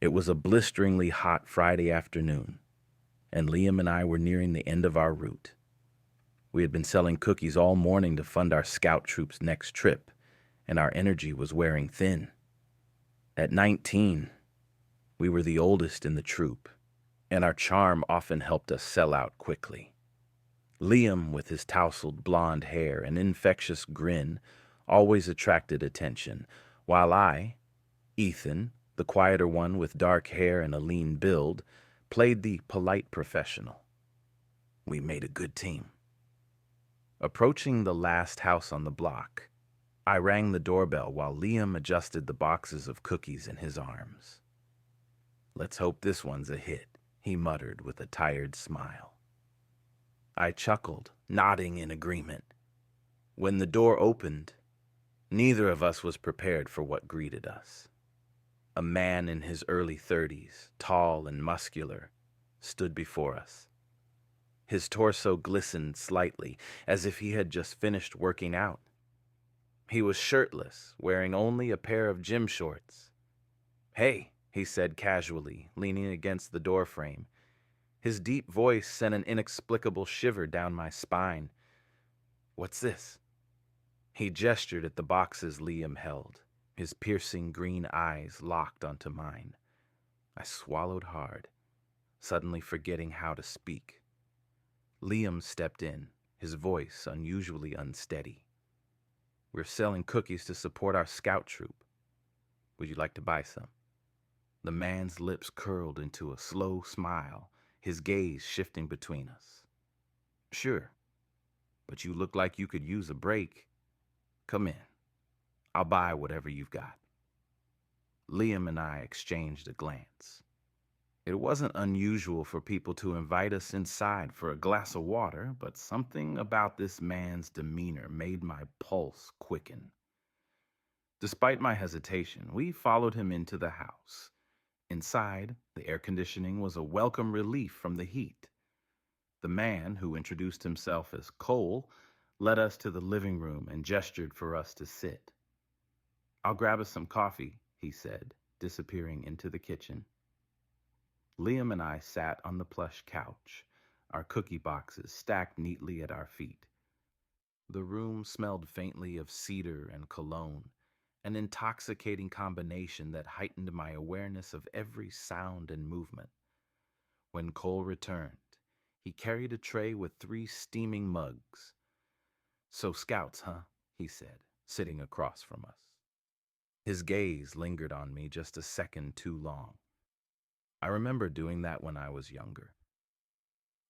It was a blisteringly hot Friday afternoon, and Liam and I were nearing the end of our route. We had been selling cookies all morning to fund our scout troop's next trip, and our energy was wearing thin. At 19, we were the oldest in the troop, and our charm often helped us sell out quickly. Liam, with his tousled blonde hair and infectious grin, always attracted attention, while I, Ethan, the quieter one with dark hair and a lean build, played the polite professional. We made a good team. Approaching the last house on the block, I rang the doorbell while Liam adjusted the boxes of cookies in his arms. "Let's hope this one's a hit," he muttered with a tired smile. I chuckled, nodding in agreement. When the door opened, neither of us was prepared for what greeted us. A man in his early 30s, tall and muscular, stood before us. His torso glistened slightly, as if he had just finished working out. He was shirtless, wearing only a pair of gym shorts. "Hey," he said casually, leaning against the doorframe. His deep voice sent an inexplicable shiver down my spine. "What's this?" He gestured at the boxes Liam held, his piercing green eyes locked onto mine. I swallowed hard, suddenly forgetting how to speak. Liam stepped in, his voice unusually unsteady. "We're selling cookies to support our scout troop. Would you like to buy some?" The man's lips curled into a slow smile, his gaze shifting between us. "Sure, but you look like you could use a break. Come in. I'll buy whatever you've got." Liam and I exchanged a glance. It wasn't unusual for people to invite us inside for a glass of water, but something about this man's demeanor made my pulse quicken. Despite my hesitation, we followed him into the house. Inside, the air conditioning was a welcome relief from the heat. The man, who introduced himself as Cole, led us to the living room and gestured for us to sit. "I'll grab us some coffee," he said, disappearing into the kitchen. Liam and I sat on the plush couch, our cookie boxes stacked neatly at our feet. The room smelled faintly of cedar and cologne, an intoxicating combination that heightened my awareness of every sound and movement. When Cole returned, he carried a tray with 3 steaming mugs. "So scouts, huh?" he said, sitting across from us. His gaze lingered on me just a second too long. I remember doing that when I was younger.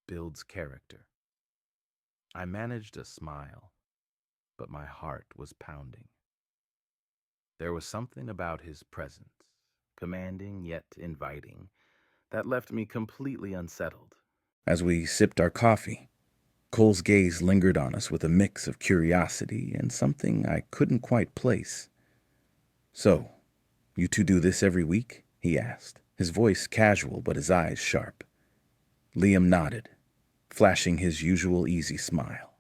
Builds character. I managed a smile, but my heart was pounding. There was something about his presence, commanding yet inviting, that left me completely unsettled. As we sipped our coffee, Cole's gaze lingered on us with a mix of curiosity and something I couldn't quite place. "So, you two do this every week?" he asked, his voice casual but his eyes sharp. Liam nodded, flashing his usual easy smile.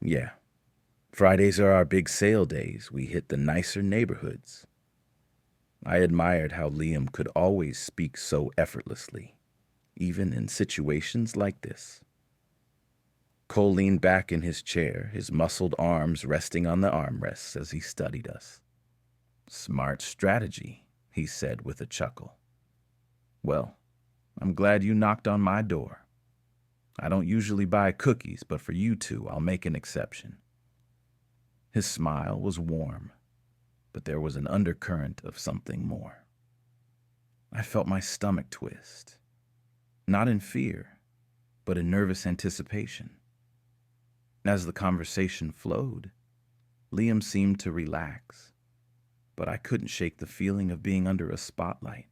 "Yeah. Fridays are our big sale days. We hit the nicer neighborhoods." I admired how Liam could always speak so effortlessly, even in situations like this. Cole leaned back in his chair, his muscled arms resting on the armrests as he studied us. "Smart strategy," he said with a chuckle. "Well, I'm glad you knocked on my door. I don't usually buy cookies, but for you two, I'll make an exception." His smile was warm, but there was an undercurrent of something more. I felt my stomach twist, not in fear, but in nervous anticipation. As the conversation flowed, Liam seemed to relax, but I couldn't shake the feeling of being under a spotlight.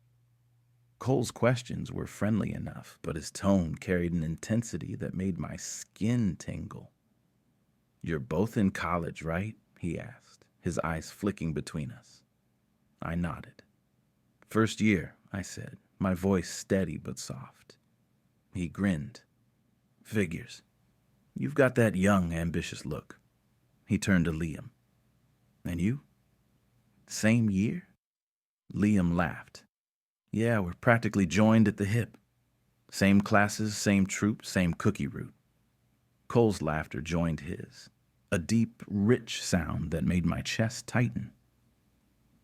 Cole's questions were friendly enough, but his tone carried an intensity that made my skin tingle. "You're both in college, right?" he asked, his eyes flicking between us. I nodded. "First year," I said, my voice steady but soft. He grinned. "Figures. You've got that young, ambitious look." He turned to Liam. "And you? Same year?" Liam laughed. Yeah, we're practically joined at the hip. Same classes, same troop, same cookie route. Cole's laughter joined his, a deep, rich sound that made my chest tighten.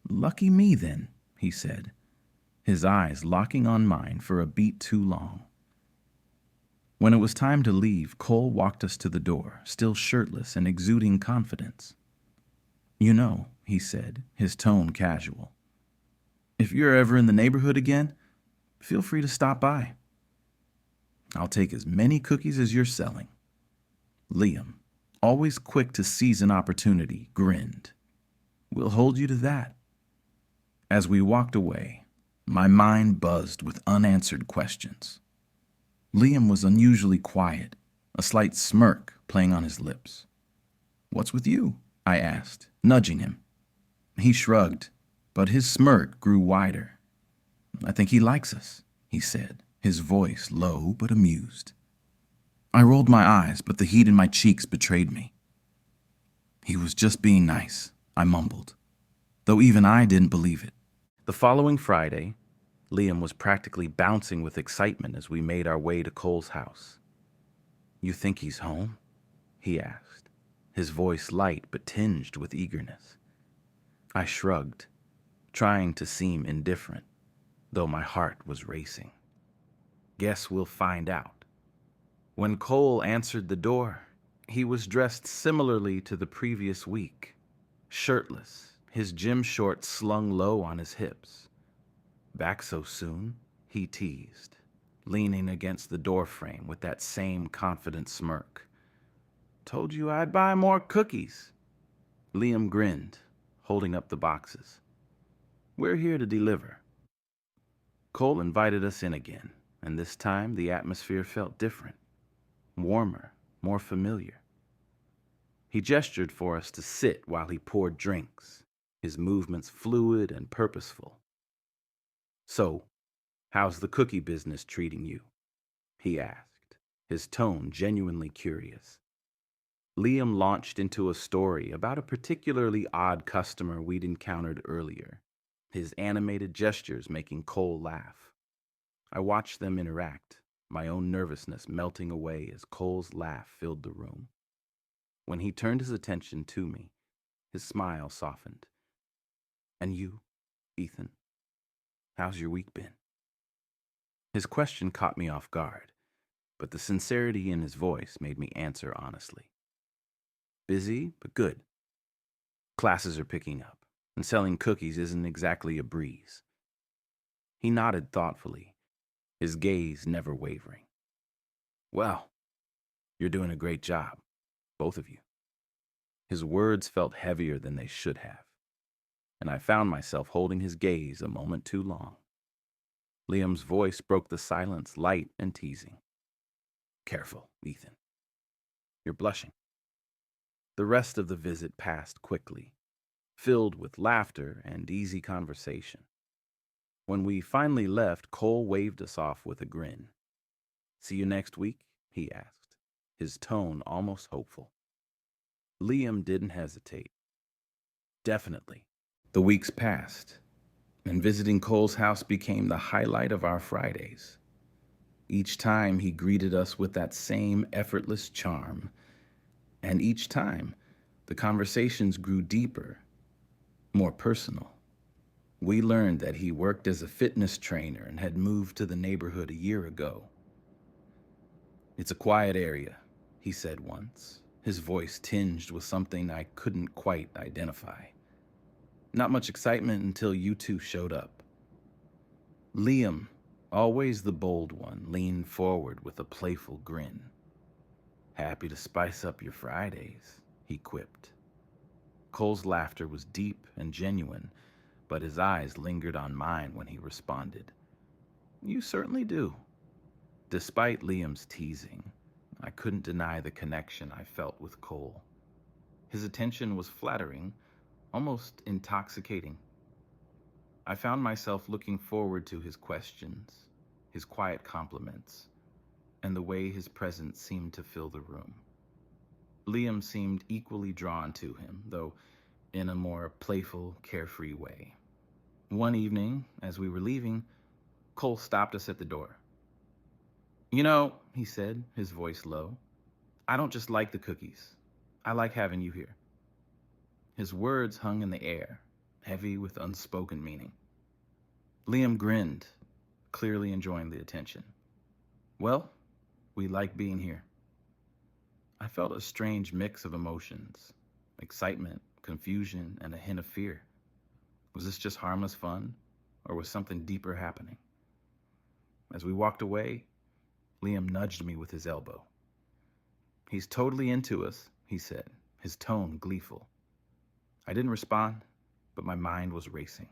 Lucky me, then, he said, his eyes locking on mine for a beat too long. When it was time to leave, Cole walked us to the door, still shirtless and exuding confidence. You know, he said, his tone casual, if you're ever in the neighborhood again, feel free to stop by. I'll take as many cookies as you're selling. Liam, always quick to seize an opportunity, grinned. We'll hold you to that. As we walked away, my mind buzzed with unanswered questions. Liam was unusually quiet, a slight smirk playing on his lips. What's with you? I asked, nudging him. He shrugged, but his smirk grew wider. I think he likes us, he said, his voice low but amused. I rolled my eyes, but the heat in my cheeks betrayed me. He was just being nice, I mumbled, though even I didn't believe it. The following Friday, Liam was practically bouncing with excitement as we made our way to Cole's house. You think he's home? He asked, his voice light but tinged with eagerness. I shrugged, trying to seem indifferent, though my heart was racing. Guess we'll find out. When Cole answered the door, he was dressed similarly to the previous week, shirtless, his gym shorts slung low on his hips. Back so soon? He teased, leaning against the doorframe with that same confident smirk. Told you I'd buy more cookies. Liam grinned, holding up the boxes. We're here to deliver. Cole invited us in again, and this time the atmosphere felt different, warmer, more familiar. He gestured for us to sit while he poured drinks, his movements fluid and purposeful. So, how's the cookie business treating you? He asked, his tone genuinely curious. Liam launched into a story about a particularly odd customer we'd encountered earlier, his animated gestures making Cole laugh. I watched them interact, my own nervousness melting away as Cole's laugh filled the room. When he turned his attention to me, his smile softened. And you, Ethan? How's your week been? His question caught me off guard, but the sincerity in his voice made me answer honestly. Busy, but good. Classes are picking up, and selling cookies isn't exactly a breeze. He nodded thoughtfully, his gaze never wavering. Well, you're doing a great job, both of you. His words felt heavier than they should have, and I found myself holding his gaze a moment too long. Liam's voice broke the silence, light and teasing. Careful, Ethan. You're blushing. The rest of the visit passed quickly, filled with laughter and easy conversation. When we finally left, Cole waved us off with a grin. See you next week? He asked, his tone almost hopeful. Liam didn't hesitate. Definitely. The weeks passed, and visiting Cole's house became the highlight of our Fridays. Each time he greeted us with that same effortless charm, and each time the conversations grew deeper, more personal. We learned that he worked as a fitness trainer and had moved to the neighborhood a year ago. It's a quiet area, he said once, his voice tinged with something I couldn't quite identify. Not much excitement until you two showed up. Liam, always the bold one, leaned forward with a playful grin. Happy to spice up your Fridays, he quipped. Cole's laughter was deep and genuine, but his eyes lingered on mine when he responded. You certainly do. Despite Liam's teasing, I couldn't deny the connection I felt with Cole. His attention was flattering, almost intoxicating. I found myself looking forward to his questions, his quiet compliments, and the way his presence seemed to fill the room. Liam seemed equally drawn to him, though in a more playful, carefree way. One evening, as we were leaving, Cole stopped us at the door. "You know," he said, his voice low, "I don't just like the cookies. I like having you here." His words hung in the air, heavy with unspoken meaning. Liam grinned, clearly enjoying the attention. "Well, we like being here." I felt a strange mix of emotions: excitement, confusion, and a hint of fear. Was this just harmless fun, or was something deeper happening? As we walked away, Liam nudged me with his elbow. "He's totally into us," he said, his tone gleeful. I didn't respond, but my mind was racing.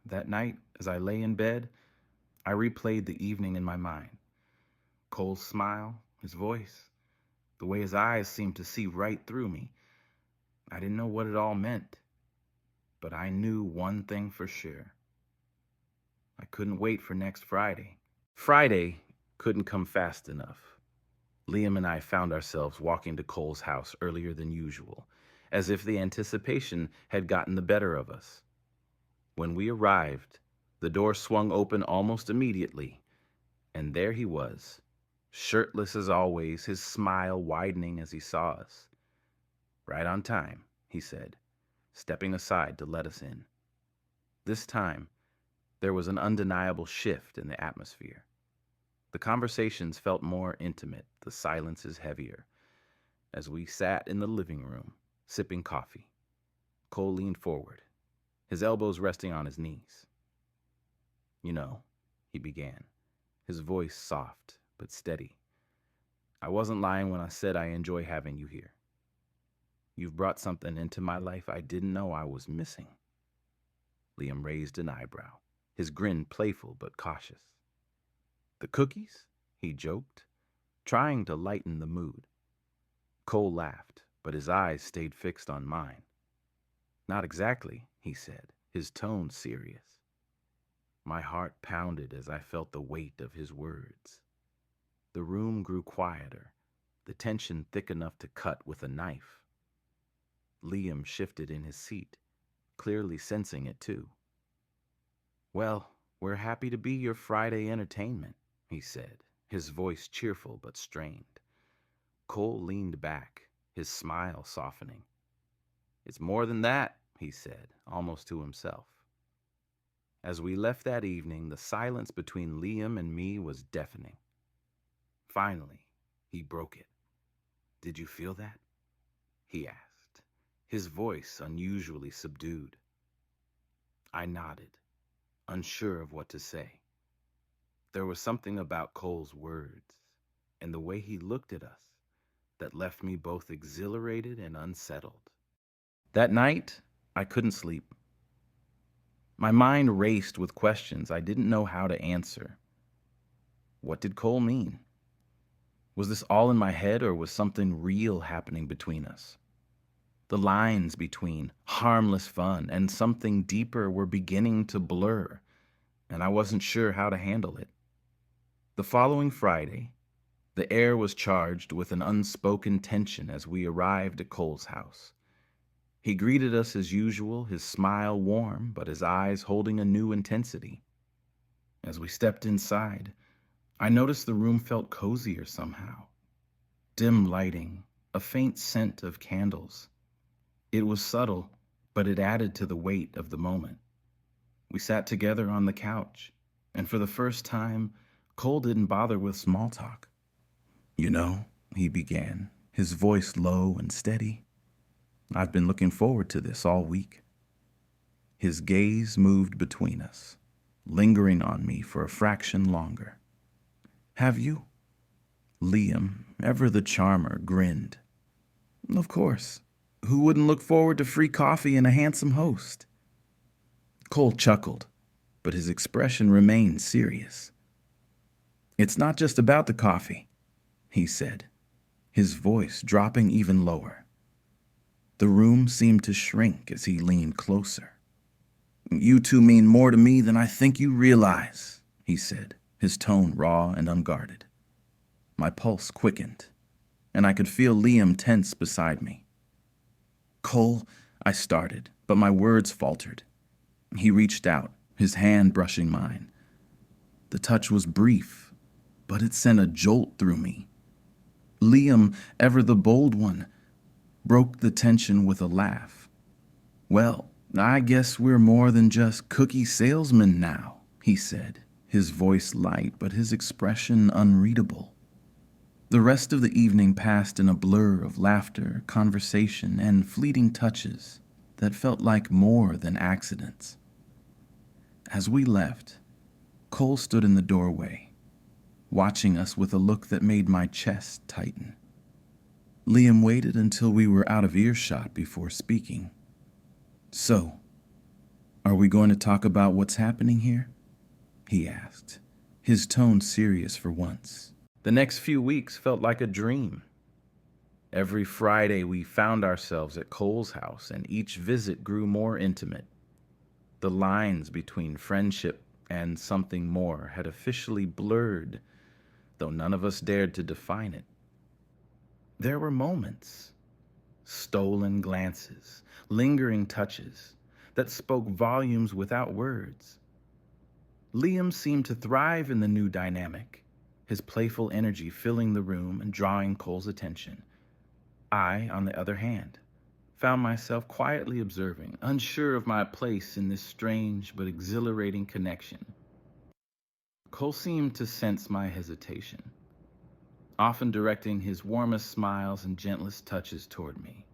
That night, as I lay in bed, I replayed the evening in my mind. Cole's smile, his voice, the way his eyes seemed to see right through me. I didn't know what it all meant, but I knew one thing for sure. I couldn't wait for next Friday. Friday couldn't come fast enough. Liam and I found ourselves walking to Cole's house earlier than usual, as if the anticipation had gotten the better of us. When we arrived, the door swung open almost immediately, and there he was, shirtless as always, his smile widening as he saw us. "Right on time," he said, stepping aside to let us in. This time, there was an undeniable shift in the atmosphere. The conversations felt more intimate, the silences heavier. As we sat in the living room, sipping coffee, Cole leaned forward, his elbows resting on his knees. "You know," he began, his voice soft but steady, "I wasn't lying when I said I enjoy having you here. You've brought something into my life I didn't know I was missing." Liam raised an eyebrow, his grin playful but cautious. "The cookies?" he joked, trying to lighten the mood. Cole laughed, but his eyes stayed fixed on mine. "Not exactly," he said, his tone serious. My heart pounded as I felt the weight of his words. The room grew quieter, the tension thick enough to cut with a knife. Liam shifted in his seat, clearly sensing it too. "Well, we're happy to be your Friday entertainment," he said, his voice cheerful but strained. Cole leaned back, his smile softening. "It's more than that," he said, almost to himself. As we left that evening, the silence between Liam and me was deafening. Finally, he broke it. "Did you feel that?" he asked, his voice unusually subdued. I nodded, unsure of what to say. There was something about Cole's words and the way he looked at us that left me both exhilarated and unsettled. That night, I couldn't sleep. My mind raced with questions I didn't know how to answer. What did Cole mean? Was this all in my head, or was something real happening between us? The lines between harmless fun and something deeper were beginning to blur, and I wasn't sure how to handle it. The following Friday, the air was charged with an unspoken tension as we arrived at Cole's house. He greeted us as usual, his smile warm, but his eyes holding a new intensity. As we stepped inside, I noticed the room felt cozier somehow. Dim lighting, a faint scent of candles. It was subtle, but it added to the weight of the moment. We sat together on the couch, and for the first time, Cole didn't bother with small talk. "You know," he began, his voice low and steady, "I've been looking forward to this all week." His gaze moved between us, lingering on me for a fraction longer. "Have you?" Liam, ever the charmer, grinned. "Of course. Who wouldn't look forward to free coffee and a handsome host?" Cole chuckled, but his expression remained serious. "It's not just about the coffee," he said, his voice dropping even lower. The room seemed to shrink as he leaned closer. "You two mean more to me than I think you realize," he said, his tone raw and unguarded. My pulse quickened, and I could feel Liam tense beside me. "Cole," I started, but my words faltered. He reached out, his hand brushing mine. The touch was brief, but it sent a jolt through me. Liam, ever the bold one, broke the tension with a laugh. "Well, I guess we're more than just cookie salesmen now," he said, his voice light but his expression unreadable. The rest of the evening passed in a blur of laughter, conversation, and fleeting touches that felt like more than accidents. As we left, Cole stood in the doorway, watching us with a look that made my chest tighten. Liam waited until we were out of earshot before speaking. "So, are we going to talk about what's happening here?" he asked, his tone serious for once. The next few weeks felt like a dream. Every Friday we found ourselves at Cole's house, and each visit grew more intimate. The lines between friendship and something more had officially blurred, though none of us dared to define it. There were moments, stolen glances, lingering touches, that spoke volumes without words. Liam seemed to thrive in the new dynamic, his playful energy filling the room and drawing Cole's attention. I, on the other hand, found myself quietly observing, unsure of my place in this strange but exhilarating connection. Cole seemed to sense my hesitation, often directing his warmest smiles and gentlest touches toward me.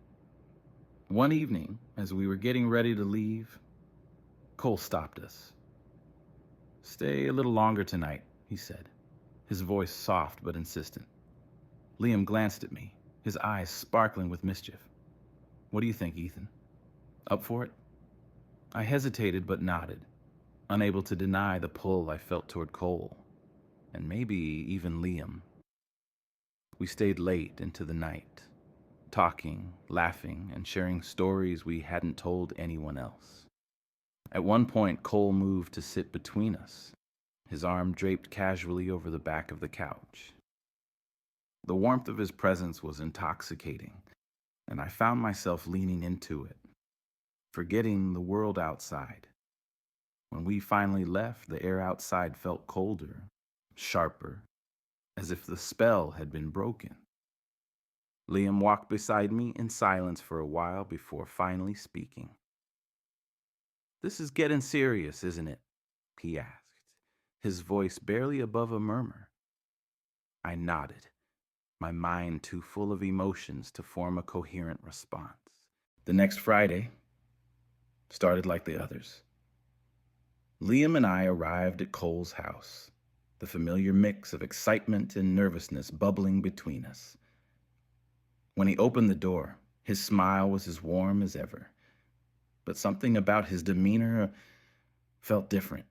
One evening, as we were getting ready to leave, Cole stopped us. "Stay a little longer tonight," he said, his voice soft but insistent. Liam glanced at me, his eyes sparkling with mischief. "What do you think, Ethan? Up for it?" I hesitated but nodded, unable to deny the pull I felt toward Cole, and maybe even Liam. We stayed late into the night, talking, laughing, and sharing stories we hadn't told anyone else. At one point, Cole moved to sit between us, his arm draped casually over the back of the couch. The warmth of his presence was intoxicating, and I found myself leaning into it, forgetting the world outside. When we finally left, the air outside felt colder, sharper, as if the spell had been broken. Liam walked beside me in silence for a while before finally speaking. "This is getting serious, isn't it?" he asked, his voice barely above a murmur. I nodded, my mind too full of emotions to form a coherent response. The next Friday started like the others. Liam and I arrived at Cole's house, the familiar mix of excitement and nervousness bubbling between us. When he opened the door, his smile was as warm as ever, but something about his demeanor felt different.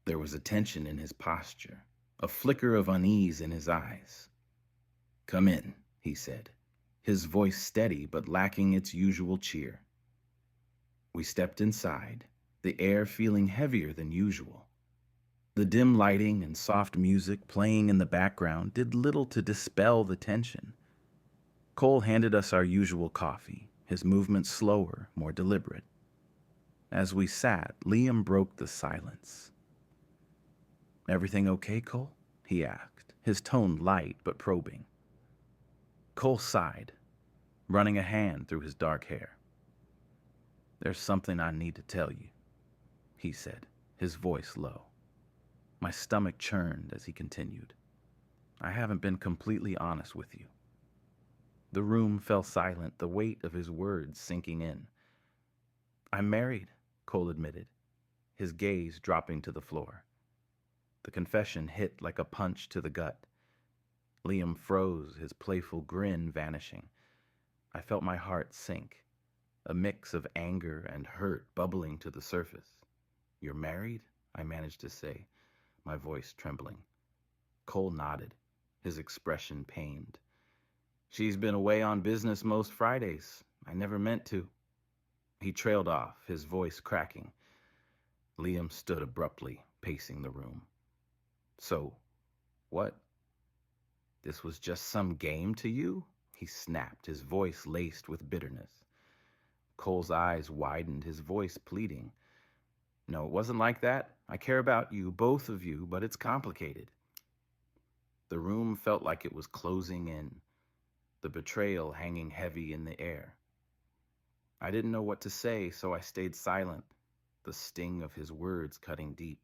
There was a tension in his posture, a flicker of unease in his eyes. "Come in," he said, his voice steady but lacking its usual cheer. We stepped inside, the air feeling heavier than usual. The dim lighting and soft music playing in the background did little to dispel the tension. Cole handed us our usual coffee, his movements slower, more deliberate. As we sat, Liam broke the silence. "Everything okay, Cole?" he asked, his tone light but probing. Cole sighed, running a hand through his dark hair. "There's something I need to tell you," he said, his voice low. My stomach churned as he continued. "I haven't been completely honest with you." The room fell silent, the weight of his words sinking in. "I'm married," Cole admitted, his gaze dropping to the floor. The confession hit like a punch to the gut. Liam froze, his playful grin vanishing. I felt my heart sink, a mix of anger and hurt bubbling to the surface. "You're married?" I managed to say, my voice trembling. Cole nodded, his expression pained. "She's been away on business most Fridays. I never meant to." He trailed off, his voice cracking. Liam stood abruptly, pacing the room. "So, what? This was just some game to you?" he snapped, his voice laced with bitterness. Cole's eyes widened, his voice pleading. No, it wasn't like that. I care about you, both of you, but it's complicated. The room felt like it was closing in, the betrayal hanging heavy in the air. I didn't know what to say, so I stayed silent, the sting of his words cutting deep.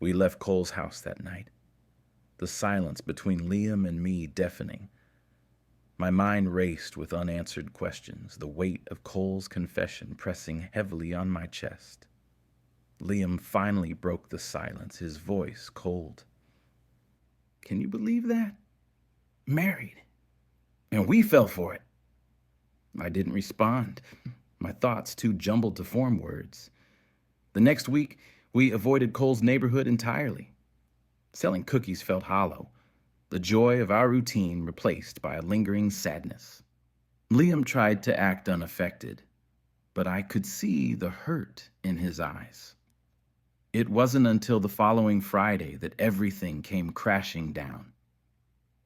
We left Cole's house that night, the silence between Liam and me deafening. My mind raced with unanswered questions, the weight of Cole's confession pressing heavily on my chest. Liam finally broke the silence, his voice cold. "Can you believe that? Married. And we fell for it." I didn't respond, my thoughts too jumbled to form words. The next week, we avoided Cole's neighborhood entirely. Selling cookies felt hollow, the joy of our routine replaced by a lingering sadness. Liam tried to act unaffected, but I could see the hurt in his eyes. It wasn't until the following Friday that everything came crashing down.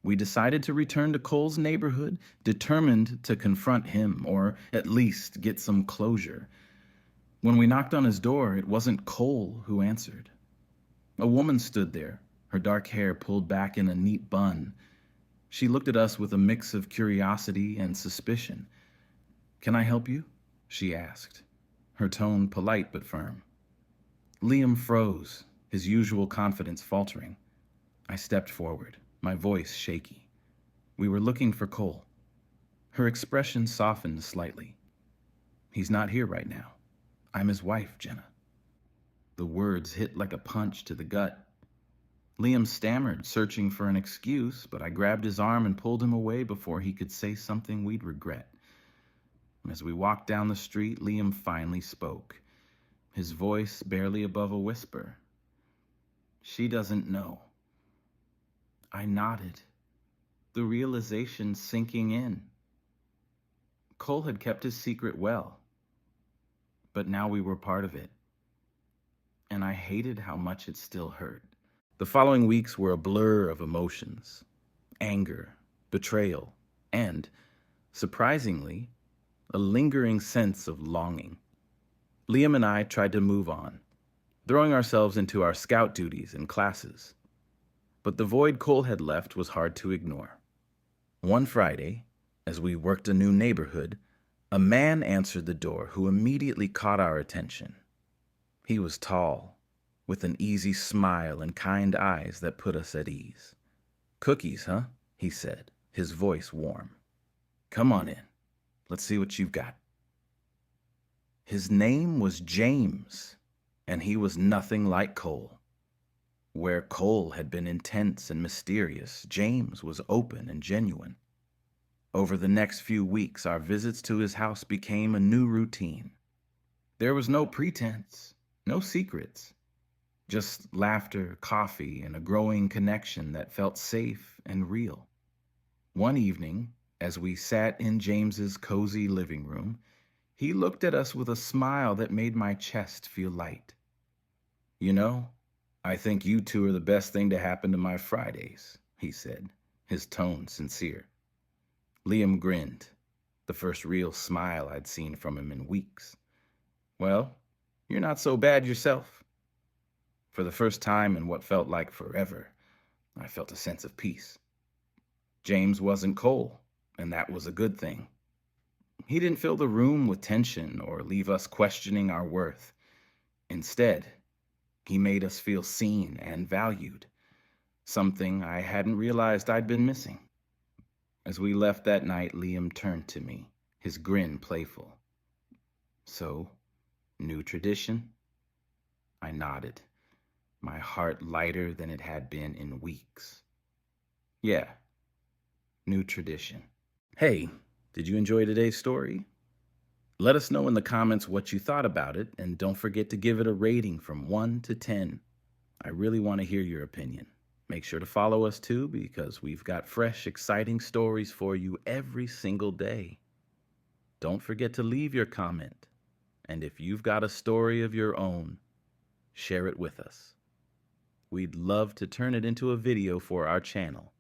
We decided to return to Cole's neighborhood, determined to confront him, or at least get some closure. When we knocked on his door, it wasn't Cole who answered. A woman stood there, her dark hair pulled back in a neat bun. She looked at us with a mix of curiosity and suspicion. "Can I help you?" she asked, her tone polite but firm. Liam froze, his usual confidence faltering. I stepped forward, my voice shaky. We were looking for Cole. Her expression softened slightly. "He's not here right now. I'm his wife, Jenna." The words hit like a punch to the gut. Liam stammered, searching for an excuse, but I grabbed his arm and pulled him away before he could say something we'd regret. As we walked down the street, Liam finally spoke, his voice barely above a whisper. "She doesn't know." I nodded, the realization sinking in. Cole had kept his secret well, but now we were part of it, and I hated how much it still hurt. The following weeks were a blur of emotions: anger, betrayal, and, surprisingly, a lingering sense of longing. Liam and I tried to move on, throwing ourselves into our scout duties and classes. But the void Cole had left was hard to ignore. One Friday, as we worked a new neighborhood, a man answered the door who immediately caught our attention. He was tall, with an easy smile and kind eyes that put us at ease. "Cookies, huh?" he said, his voice warm. "Come on in. Let's see what you've got." His name was James, and he was nothing like Cole. Where Cole had been intense and mysterious, James was open and genuine. Over the next few weeks, our visits to his house became a new routine. There was no pretense, no secrets, just laughter, coffee, and a growing connection that felt safe and real. One evening, as we sat in James's cozy living room, he looked at us with a smile that made my chest feel light. "You know, I think you two are the best thing to happen to my Fridays," he said, his tone sincere. Liam grinned, the first real smile I'd seen from him in weeks. "Well, you're not so bad yourself." For the first time in what felt like forever, I felt a sense of peace. James wasn't Cole, and that was a good thing. He didn't fill the room with tension or leave us questioning our worth. Instead, he made us feel seen and valued, something I hadn't realized I'd been missing. As we left that night, Liam turned to me, his grin playful. "So, new tradition?" I nodded, my heart lighter than it had been in weeks. "Yeah, new tradition." Hey, did you enjoy today's story? Let us know in the comments what you thought about it, and don't forget to give it a rating from 1 to 10. I really want to hear your opinion. Make sure to follow us too, because we've got fresh, exciting stories for you every single day. Don't forget to leave your comment, and if you've got a story of your own, share it with us. We'd love to turn it into a video for our channel.